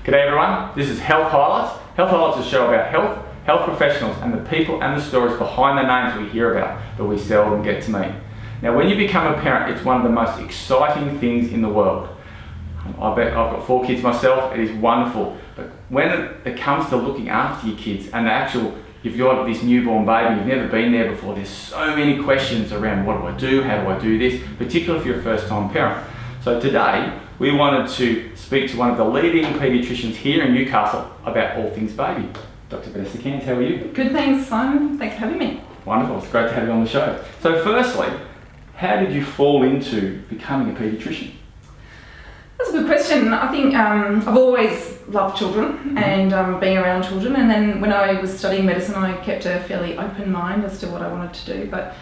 G'day everyone, this is Health Highlights. Health Highlights is a show about health, health professionals and the people and the stories behind the names we hear about but we seldom get to meet. Now when you become a parent, it's one of the most exciting things in the world. I bet I've got 4 kids myself, it is wonderful. But when it comes to looking after your kids and the actual, you've got this newborn baby, you've never been there before, there's so many questions around what do I do, how do I do this, particularly if you're a first time parent. So today, we wanted to speak to one of the leading paediatricians here in Newcastle about all things baby. Dr. Vanessa Cairns, how are you? Good, thanks Simon. Thanks for having me. Wonderful, it's great to have you on the show. So firstly, how did you fall into becoming a paediatrician? That's a good question. I think I've always loved children and being around children, and then when I was studying medicine I kept a fairly open mind as to what I wanted to do, but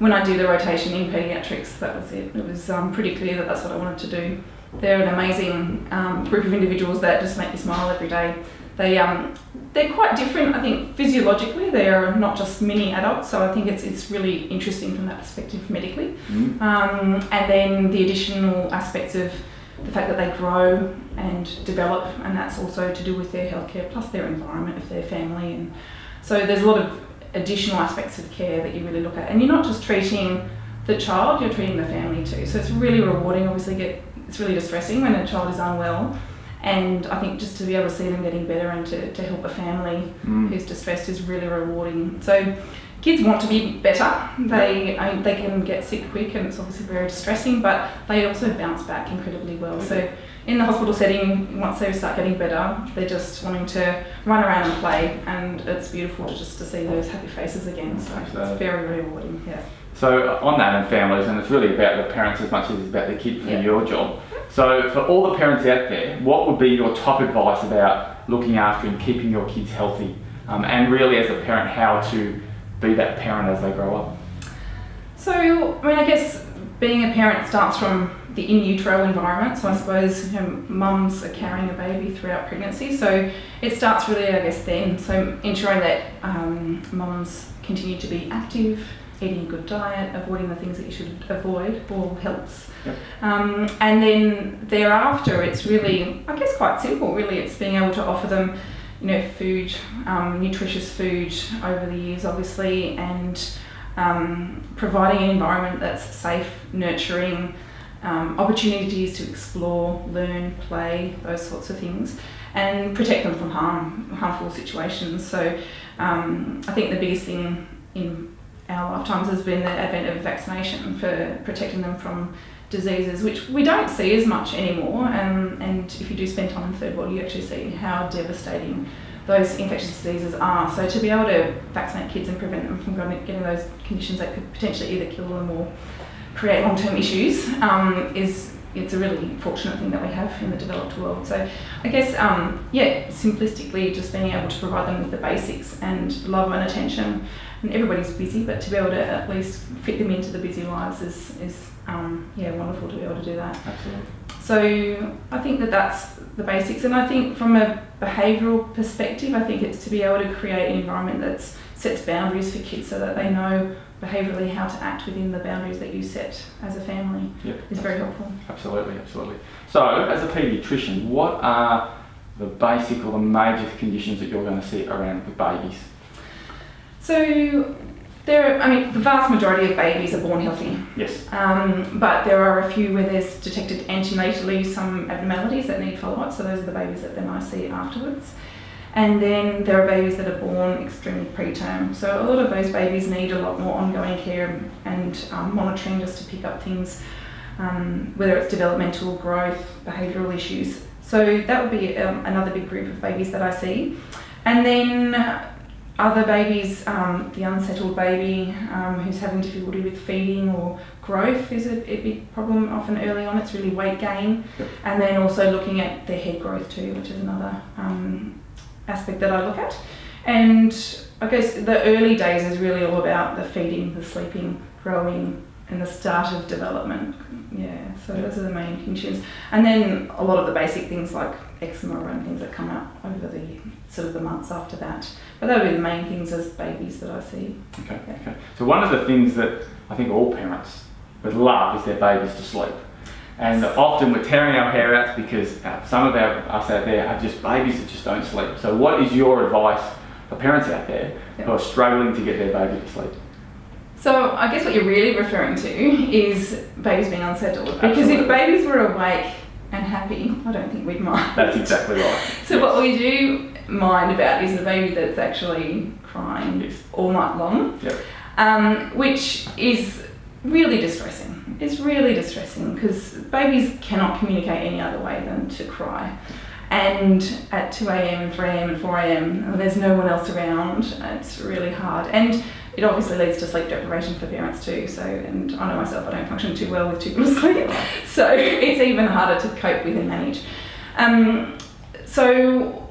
when I did the rotation in paediatrics, that was it. It was pretty clear that that's what I wanted to do. They're an amazing group of individuals that just make you smile every day. They're quite different, I think, physiologically. They're not just mini adults, so I think it's really interesting from that perspective medically. And then the additional aspects of the fact that they grow and develop, and that's also to do with their healthcare plus their environment of their family. And so there's a lot of additional aspects of care that you really look at, and you're not just treating the child, you're treating the family too. So it's really rewarding. Obviously it's really distressing when a child is unwell, and I think just to be able to see them getting better and to help a family who's distressed is really rewarding. So kids want to be better. They can get sick quick and it's obviously very distressing, but they also bounce back incredibly well. So in the hospital setting, once they start getting better, they're just wanting to run around and play, and it's beautiful to see those happy faces again. So it's very, very rewarding. Yeah. So on that, and families, and it's really about the parents as much as it's about the kid for your job. So for all the parents out there, what would be your top advice about looking after and keeping your kids healthy? And really as a parent, how to be that parent as they grow up? So, I mean, I guess being a parent starts from the in utero environment. So I suppose mums are carrying a baby throughout pregnancy. So it starts really, I guess, then. So ensuring that mums continue to be active, eating a good diet, avoiding the things that you should avoid, all helps. Yep. And then thereafter, it's really, I guess, quite simple. Really, it's being able to offer them, food, nutritious food over the years, obviously, and providing an environment that's safe, nurturing, opportunities to explore, learn, play, those sorts of things, and protect them from harmful situations. So I think the biggest thing in our lifetimes has been the advent of vaccination for protecting them from diseases, which we don't see as much anymore, and if you do spend time in third world, you actually see how devastating those infectious diseases are. So to be able to vaccinate kids and prevent them from getting those conditions that could potentially either kill them or create long-term issues it's a really fortunate thing that we have in the developed world. So I guess simplistically just being able to provide them with the basics and love and attention. And everybody's busy, but to be able to at least fit them into the busy lives is wonderful to be able to do that. Absolutely. So I think that's the basics, and I think from a behavioural perspective, I think it's to be able to create an environment that sets boundaries for kids so that they know behaviourally how to act within the boundaries that you set as a family. Is very helpful. Absolutely. So as a paediatrician, what are the basic or the major conditions that you're going to see around with babies? So the vast majority of babies are born healthy. Yes. But there are a few where there's detected antenatally some abnormalities that need follow-up, so those are the babies that then I see afterwards. And then there are babies that are born extremely preterm. So a lot of those babies need a lot more ongoing care and monitoring just to pick up things, whether it's developmental growth, behavioural issues. So that would be another big group of babies that I see. And then other babies, the unsettled baby who's having difficulty with feeding or growth is a big problem often early on. It's really weight gain. Yep. And then also looking at their head growth too, which is another aspect that I look at. And I guess the early days is really all about the feeding, the sleeping, growing, and the start of development. So those are the main conditions. And then a lot of the basic things like eczema and things that come out over the months after that. But that would be the main things as babies that I see. Okay. So one of the things that I think all parents would love is their babies to sleep. And often we're tearing our hair out because some of us out there are just babies that just don't sleep. So what is your advice for parents out there who are struggling to get their baby to sleep? So I guess what you're really referring to is babies being unsettled. Because Absolutely. if babies were awake and happy, I don't think we'd mind. That's exactly right. So Yes. what we do mind about is the baby that's actually crying Yes. all night long, Yep. which is really distressing. It's really distressing because babies cannot communicate any other way than to cry. And at 2 a.m. and 3 a.m. and 4 a.m, when there's no one else around, it's really hard. And it obviously leads to sleep deprivation for parents too. So, and I know myself, I don't function too well with too little sleep. So it's even harder to cope with and manage. So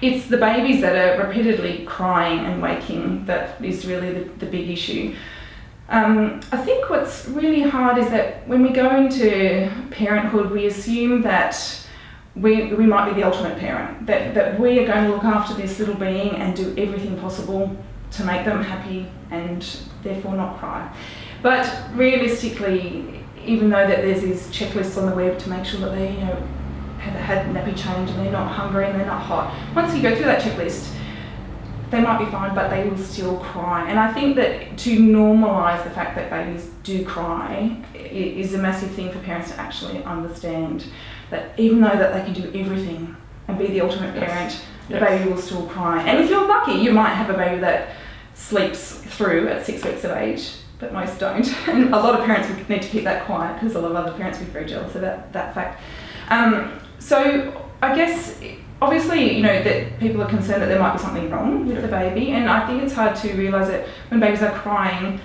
it's the babies that are repeatedly crying and waking that is really the big issue. I think what's really hard is that when we go into parenthood, we assume that we might be the ultimate parent, that we are going to look after this little being and do everything possible to make them happy and therefore not cry. But realistically, even though that there's these checklists on the web to make sure that they, have had nappy change and they're not hungry and they're not hot, once you go through that checklist, they might be fine, but they will still cry. And I think that to normalise the fact that babies do cry is a massive thing for parents to actually understand, that even though that they can do everything and be the ultimate parent, the baby will still cry. And if you're lucky, you might have a baby that sleeps through at 6 weeks of age, but most don't. And a lot of parents would need to keep that quiet because a lot of other parents would be very jealous of that fact. So I guess, obviously, that people are concerned that there might be something wrong with the baby, and I think it's hard to realise that when babies are crying,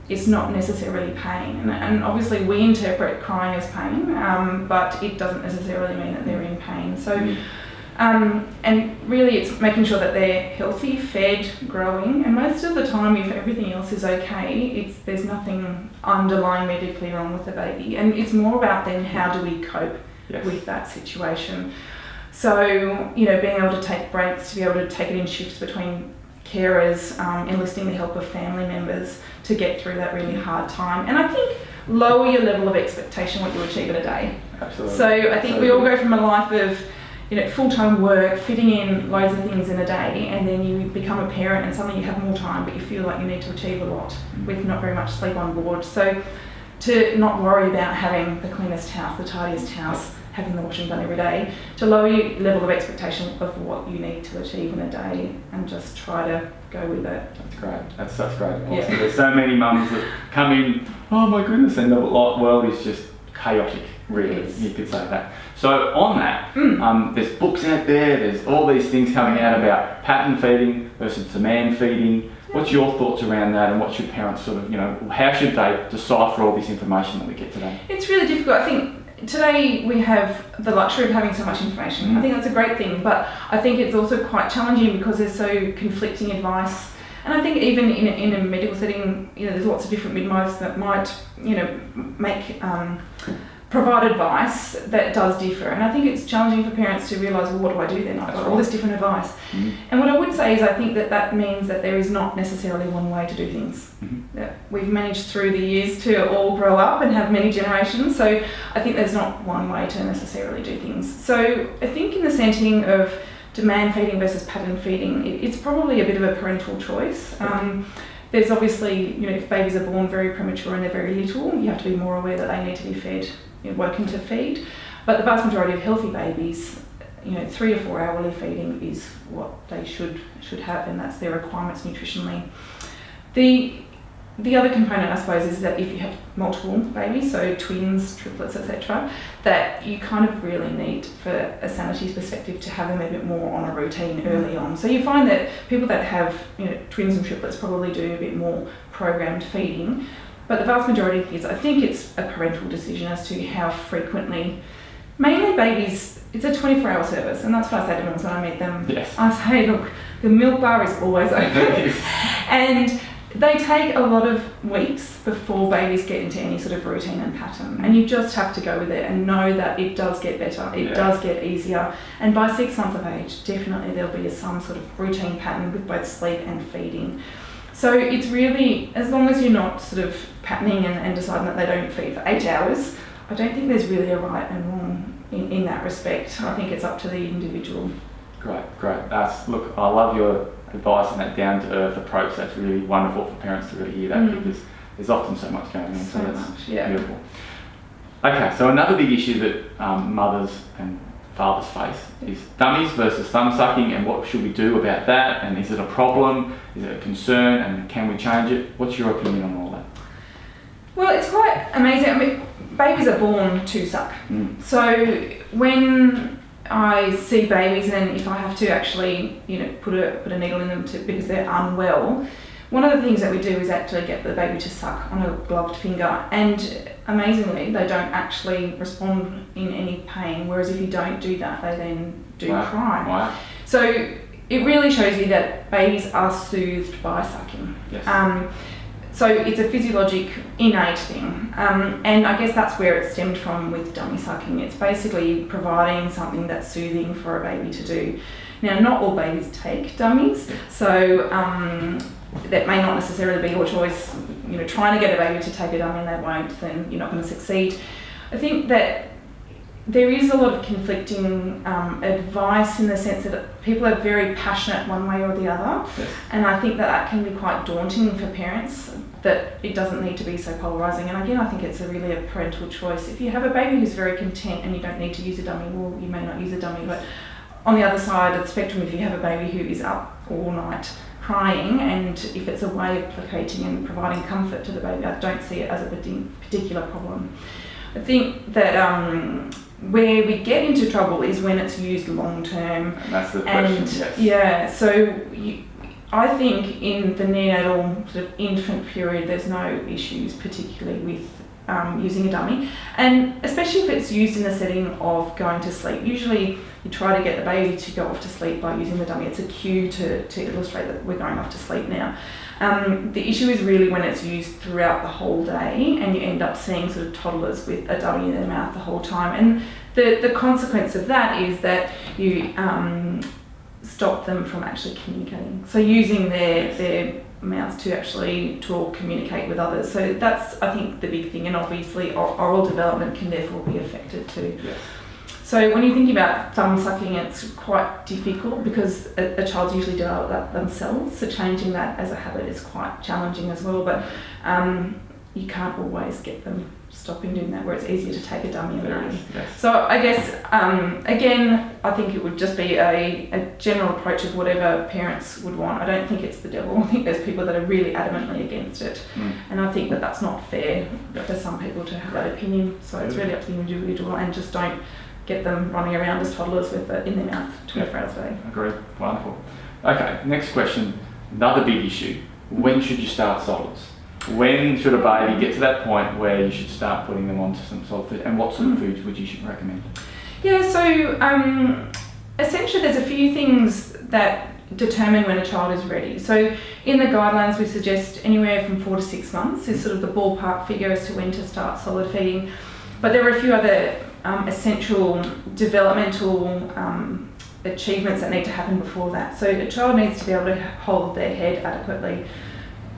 it's not necessarily pain. And obviously we interpret crying as pain, but it doesn't necessarily mean that they're in pain. So, and really it's making sure that they're healthy, fed, growing, and most of the time if everything else is okay, there's nothing underlying medically wrong with the baby. And it's more about then how do we cope with that situation. So, being able to take breaks, to be able to take it in shifts between carers, enlisting the help of family members to get through that really hard time. And I think lower your level of expectation what you achieve in a day. Absolutely. So I think we all go from a life of, full-time work, fitting in loads of things in a day, and then you become a parent and suddenly you have more time, but you feel like you need to achieve a lot with not very much sleep on board. So to not worry about having the cleanest house, the tidiest house, having the washing done every day, to lower your level of expectation of what you need to achieve in a day and just try to go with it. That's great. That's great. Awesome. There's so many mums that come in, oh my goodness, and the world is just chaotic, really. Yes. You could say that. So on that, there's books out there, there's all these things coming out about pattern feeding versus demand feeding. What's your thoughts around that, and what should parents how should they decipher all this information that we get today? It's really difficult. I think today we have the luxury of having so much information. I think that's a great thing, but I think it's also quite challenging because there's so conflicting advice. And I think even in a medical setting, there's lots of different midwives that might, provide advice that does differ. And I think it's challenging for parents to realise, well, what do I do then? I've got all this different advice. And what I would say is I think that means that there is not necessarily one way to do things. That we've managed through the years to all grow up and have many generations, so I think there's not one way to necessarily do things. So I think in the setting of demand feeding versus pattern feeding, it's probably a bit of a parental choice. There's obviously, if babies are born very premature and they're very little, you have to be more aware that they need to be fed, woken to feed. But the vast majority of healthy babies, 3 or 4 hourly feeding is what they should have, and that's their requirements nutritionally. The other component, I suppose, is that if you have multiple babies, so twins, triplets, etc., that you kind of really need, for a sanity perspective, to have them a bit more on a routine early on. So you find that people that have twins and triplets probably do a bit more programmed feeding, but the vast majority of kids, I think it's a parental decision as to how frequently. Mainly babies, it's a 24-hour service, and that's what I say to mums when I meet them. Yes. I say, look, the milk bar is always open. And they take a lot of weeks before babies get into any sort of routine and pattern, and you just have to go with it and know that it does get better, it does get easier, and by 6 months of age definitely there'll be some sort of routine pattern with both sleep and feeding. So it's really, as long as you're not sort of patterning and deciding that they don't feed for 8 hours, I don't think there's really a right and wrong in that respect. I think it's up to the individual. Great. Look, I love your advice and that down-to-earth approach. That's really wonderful for parents to really hear that, because there's often so much going on. So that's beautiful. Okay, so another big issue that mothers and fathers face is dummies versus thumb sucking, and what should we do about that, and is it a problem, is it a concern, and can we change it? What's your opinion on all that? Well, it's quite amazing. I mean, babies are born to suck. So when I see babies, and if I have to actually, put a needle in them because they're unwell, one of the things that we do is actually get the baby to suck on a gloved finger, and amazingly they don't actually respond in any pain, whereas if you don't do that, they then do cry. Wow. So it really shows you that babies are soothed by sucking. Yes. So it's a physiologic, innate thing, and I guess that's where it stemmed from with dummy sucking. It's basically providing something that's soothing for a baby to do. Now, not all babies take dummies, so that may not necessarily be your choice. Trying to get a baby to take a dummy and they won't, then you're not going to succeed. I think that there is a lot of conflicting advice, in the sense that people are very passionate one way or the other. Yes. And I think that can be quite daunting for parents, that it doesn't need to be so polarising. And again, I think it's really a parental choice. If you have a baby who's very content and you don't need to use a dummy, well, you may not use a dummy. But on the other side of the spectrum, if you have a baby who is up all night crying, and if it's a way of placating and providing comfort to the baby, I don't see it as a particular problem. I think that where we get into trouble is when it's used long term. And that's the question, yes. Yeah, so I think in the neonatal sort of infant period, there's no issues particularly with using a dummy, and especially if it's used in the setting of going to sleep. Usually you try to get the baby to go off to sleep by using the dummy. It's a cue to illustrate that we're going off to sleep now. The issue is really when it's used throughout the whole day, and you end up seeing sort of toddlers with a dummy in their mouth the whole time. And the consequence of that is that you stop them from actually communicating. So using their mouths to actually talk, communicate with others. So that's, I think, the big thing. And obviously oral development can therefore be affected too. Yes. So when you're thinking about thumb sucking, it's quite difficult because a child's usually developed that themselves. So changing that as a habit is quite challenging as well. But you can't always get them stopping doing that, where it's easier to take a dummy away. Yes. So I guess, again, I think it would just be a general approach of whatever parents would want. I don't think it's the devil. I think there's people that are really adamantly against it. And I think that that's not fair for some people to have that opinion. So it's really up to the individual, and just don't get them running around as toddlers with it in their mouth 24 hours a day. Agreed. Wonderful. Okay, next question. Another big issue. When should you start solids? When should a baby get to that point where you should start putting them onto some solid food, and what sort of foods would you recommend? Yeah, so essentially there's a few things that determine when a child is ready. So in the guidelines we suggest anywhere from 4 to 6 months is sort of the ballpark figure as to when to start solid feeding. But there are a few other essential developmental achievements that need to happen before that. So a child needs to be able to hold their head adequately,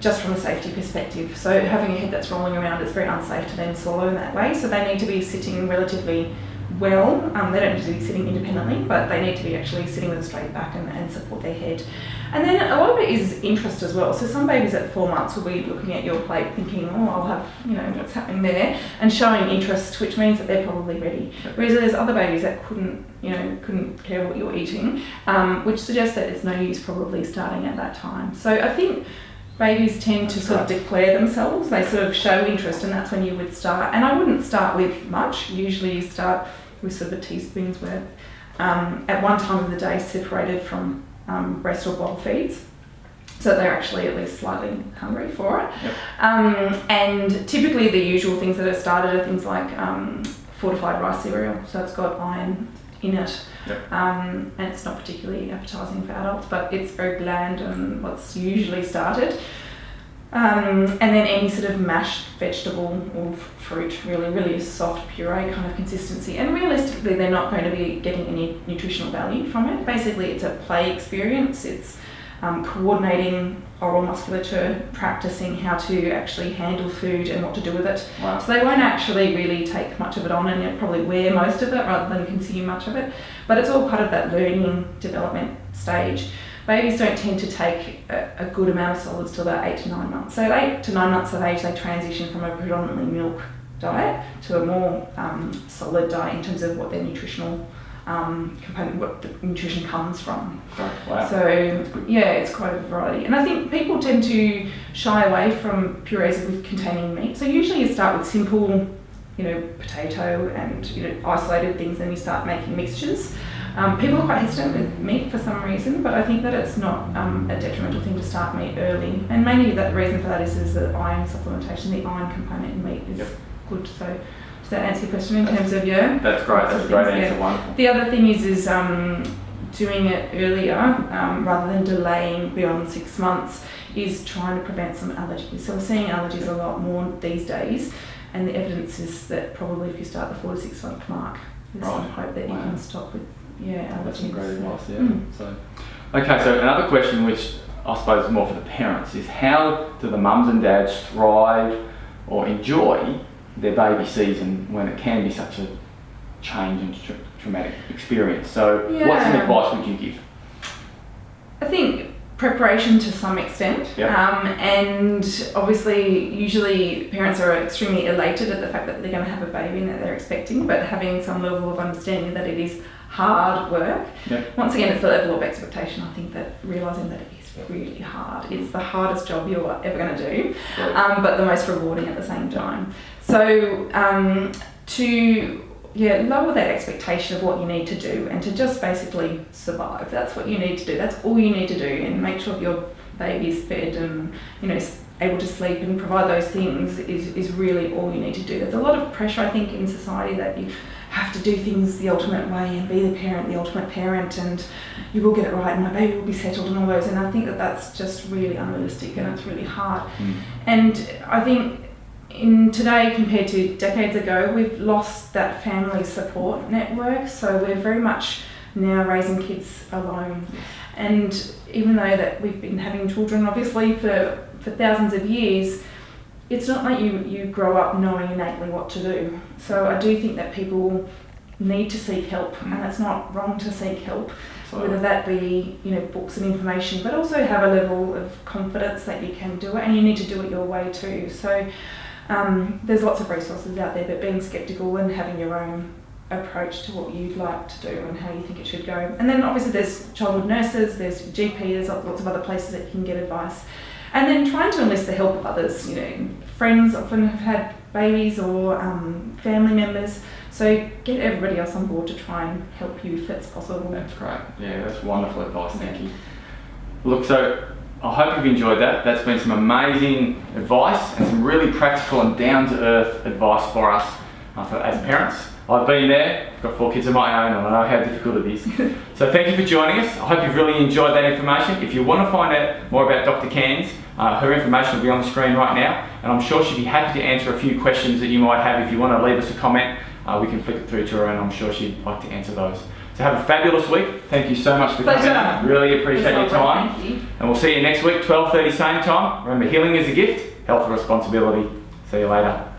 just from a safety perspective. So having a head that's rolling around is very unsafe to then swallow in that way. So they need to be sitting relatively well. They don't need to be sitting independently, but they need to be actually sitting with a straight back and support their head. And then a lot of it is interest as well. So some babies at 4 months will be looking at your plate thinking, oh, I'll have, what's happening there, and showing interest, which means that they're probably ready. Whereas there's other babies that couldn't care what you're eating, which suggests that it's no use probably starting at that time. So I think babies tend to sort of declare themselves. They sort of show interest, and that's when you would start. And I wouldn't start with much. Usually you start with sort of a teaspoon's worth at one time of the day, separated from breast or bottle feeds, so that they're actually at least slightly hungry for it. Yep. And typically the usual things that are started are things like fortified rice cereal, so it's got iron in it. Yep. And it's not particularly appetising for adults, but it's very bland and what's usually started. And then any sort of mashed vegetable or fruit, really soft puree kind of consistency. And realistically, they're not going to be getting any nutritional value from it. Basically, it's a play experience. It's coordinating oral musculature, practicing how to actually handle food and what to do with it. Wow. So they won't actually really take much of it on, and they'll probably wear most of it rather than consume much of it. But it's all part of that learning development stage. Babies don't tend to take a good amount of solids till about 8 to 9 months. So at 8 to 9 months of age, they transition from a predominantly milk diet to a more solid diet in terms of what their nutritional component, what the nutrition comes from. Wow. So yeah, it's quite a variety. And I think people tend to shy away from purees with containing meat. So usually you start with simple, potato and isolated things, then you start making mixtures. People are quite hesitant with meat for some reason, but I think that it's not a detrimental thing to start meat early. And mainly the reason for that is the iron supplementation. The iron component in meat is good. So does that answer your question in terms of That's great. That's a great answer. Wonderful. The other thing is doing it earlier rather than delaying beyond 6 months is trying to prevent some allergies. So we're seeing allergies a lot more these days, and the evidence is that probably if you start the 4 to 6 month mark, there's some hope that you can stop with allergies. That's some great advice. So, okay. So another question, which I suppose is more for the parents, is how do the mums and dads thrive or enjoy their baby season when it can be such a change and traumatic experience? So what some advice would you give? I think preparation to some extent, and obviously usually parents are extremely elated at the fact that they're going to have a baby and that they're expecting, but having some level of understanding that it is hard work. Once again, it's the level of expectation. I think that realising that it is really hard. It's the hardest job you're ever going to do, but the most rewarding at the same time. So to lower that expectation of what you need to do and to just basically survive. That's what you need to do. That's all you need to do, and make sure your baby's fed and able to sleep and provide those things is really all you need to do. There's a lot of pressure, I think, in society that you have to do things the ultimate way and be the ultimate parent, and you will get it right and my baby will be settled and all those, and I think that that's just really unrealistic and it's really hard. And I think in today compared to decades ago, we've lost that family support network, so we're very much now raising kids alone. And even though that we've been having children obviously for thousands of years, it's not like you grow up knowing innately what to do. So I do think that people need to seek help, and it's not wrong to seek help, whether that be books and information, but also have a level of confidence that you can do it, and you need to do it your way too. So there's lots of resources out there, but being skeptical and having your own approach to what you'd like to do and how you think it should go. And then obviously there's childhood nurses, there's GP, there's lots of other places that you can get advice. And then trying to enlist the help of others. Friends often have had babies, or family members. So get everybody else on board to try and help you if it's possible. That's great. Yeah, that's wonderful advice. Thank you. Look, so I hope you've enjoyed that. That's been some amazing advice and some really practical and down-to-earth advice for us as parents. I've been there, I've got 4 kids of my own, and I know how difficult it is. So thank you for joining us. I hope you've really enjoyed that information. If you want to find out more about Dr. Cairns, her information will be on the screen right now, and I'm sure she'd be happy to answer a few questions that you might have. If you want to leave us a comment, we can flick it through to her, and I'm sure she'd like to answer those. So have a fabulous week. Thank you so much for coming in. Really appreciate your time. Thank you. And we'll see you next week, 12:30 same time. Remember, healing is a gift, health a responsibility. See you later.